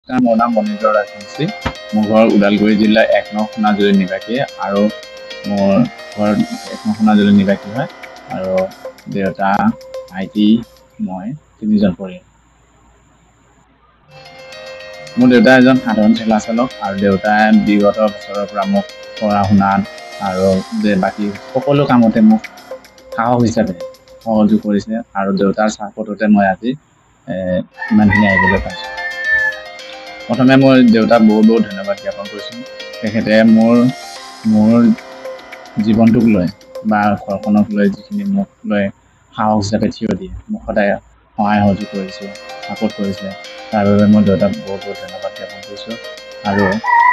মোৰ নাম মনিন্দ্ৰ ৰাজবংশী। মোৰ ঘৰ ওদালগুৰি জিলাৰ ১ নং সোণাজুলি নিবাসী আৰু মোৰ ঘৰ ১ নং সোণাজুলি নিবাসী হয়। আৰু দেউতা, ভাইটি, মই ৩জন পৰিয়াল। মোৰ দেউতা এজন সাধাৰণ ঠেলা চালক আৰু দেউতাই বিগত বছৰৰ পৰা মোক পঢ়া শুনাত আৰু বাকী সকলো কামতে মোক সাহস হিচাপে সহযোগ কৰিছে আৰু দেউতাৰ চাপোৰ্টতে মই আজি ইমানখিনি আহিবলৈ পাইছোঁ। প্ৰথমে মই দেউতাক বহুত ধন্যবাদ জ্ঞাপন কৰিছোঁ। তেখেতে মোৰ জীৱনটোক লৈ বা ঘৰখনক লৈ যিখিনি মোক লৈ সাহস হিচাপে থিয় দিয়ে, মোক সদায় সহায় সহযোগ কৰিছে, ছাপোৰ্ট কৰিছে। তাৰ বাবে মই দেউতাক বহুত ধন্যবাদ জ্ঞাপন কৰিছোঁ। আৰু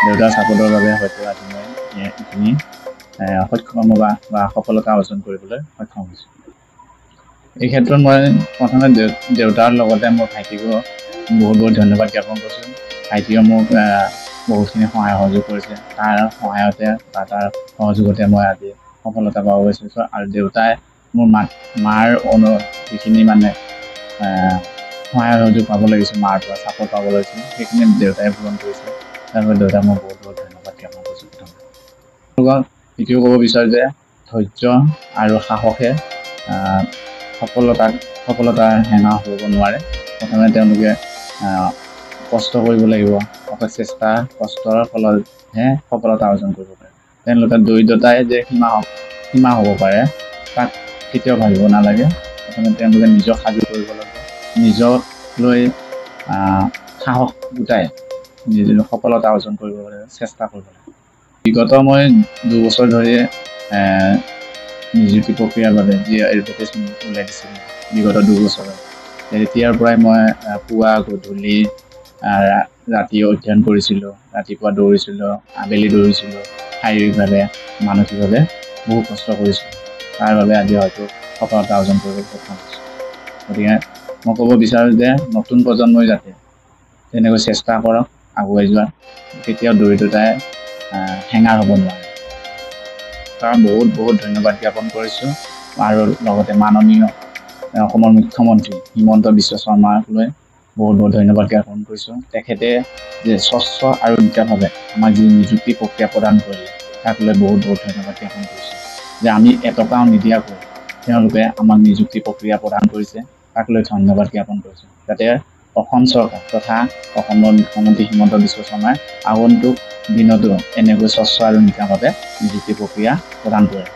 দেউতাৰ ছাপোৰ্টৰ বাবে হয়তো আজি মই এইখিনি সক্ষম বা সফলতা অৰ্জন কৰিবলৈ সক্ষম হৈছোঁ। এই ক্ষেত্ৰত মই প্ৰথমে দেউতাৰ লগতে মোৰ ভাইটিকো বহুত ধন্যবাদ জ্ঞাপন কৰিছোঁ। ভাইটিয়ে মোক বহুতখিনি সহায় সহযোগ কৰিছে। তাৰ সহায়তে বা তাৰ সহযোগতে মই আজি সফলতা পাব পাৰিছোঁ। আৰু দেউতাই মোৰ মাৰ যিখিনি মানে সহায় সহযোগ পাব লাগিছিল, মাৰ পৰা ছাপোৰ্ট পাব লাগিছিল, সেইখিনি দেউতাই পূৰণ কৰিছে। তাৰ বাবে দেউতাক মই বহুত ধন্যবাদ জ্ঞাপন কৰিছোঁ। প্ৰথমে এইটোও ক'ব বিচাৰোঁ যে ধৈৰ্য আৰু সাহসে সফলতাৰ হেঙাৰ হ'ব নোৱাৰে। প্ৰথমে তেওঁলোকে কষ্ট কৰিব লাগিব, চেষ্টা কষ্টৰ ফলতহে সফলতা অৰ্জন কৰিব পাৰে। তেওঁলোকৰ দৰিদ্ৰতাই যে সীমা হ'ব পাৰে তাক কেতিয়াও ভাবিব নালাগে। প্ৰথমে তেওঁলোকে নিজক সাজু কৰিব লাগিব, নিজক লৈ সাহস গোটাই নিজৰ সফলতা অৰ্জন কৰিবলৈ চেষ্টা কৰিব লাগে। বিগত মই ২ বছৰ ধৰি নিযুক্তি প্ৰক্ৰিয়াৰ বাবে যি এডভাৰটাইজমেণ্ট ওলাই দিছিল বিগত ২ বছৰত, তেতিয়াৰ পৰাই মই পুৱা গধূলি ৰাতি অধ্যয়ন কৰিছিলোঁ, ৰাতিপুৱা দৌৰিছিলোঁ, আবেলি দৌৰিছিলোঁ, শাৰীৰিকভাৱে মানসিকভাৱে বহু কষ্ট কৰিছিলোঁ। তাৰ বাবে আজি হয়তো সফলতা অৰ্জন কৰিবলৈ সক্ষম হৈছোঁ। গতিকে মই ক'ব বিচাৰোঁ যে নতুন প্ৰজন্মই যাতে তেনেকৈ চেষ্টা কৰক আগুৱাই যোৱা। কেতিয়াও দৰিদ্ৰতাই হেঙাৰ হ'ব নোৱাৰে। কাৰণ বহুত ধন্যবাদ জ্ঞাপন কৰিছোঁ। আৰু লগতে মাননীয় অসমৰ মুখ্যমন্ত্ৰী হিমন্ত বিশ্ব শৰ্মাক লৈ বহুত ধন্যবাদ জ্ঞাপন কৰিছোঁ। তেখেতে যে স্বচ্ছ আৰু নিকাভাৱে আমাক যি নিযুক্তি প্ৰক্ৰিয়া প্ৰদান কৰিলে তাক লৈ বহুত ধন্যবাদ জ্ঞাপন কৰিছোঁ। যে আমি এটকাও নিদিয়াকৈ তেওঁলোকে আমাক নিযুক্তি প্ৰক্ৰিয়া প্ৰদান কৰিছে, তাক লৈ ধন্যবাদ জ্ঞাপন কৰিছোঁ। যাতে অসম চৰকাৰ তথা অসমৰ মুখ্যমন্ত্ৰী হিমন্ত বিশ্ব শৰ্মাই আগন্তুক দিনতো এনেকৈ স্বচ্ছ আৰু নিকাভাৱে নিযুক্তি প্ৰক্ৰিয়া প্ৰদান কৰে।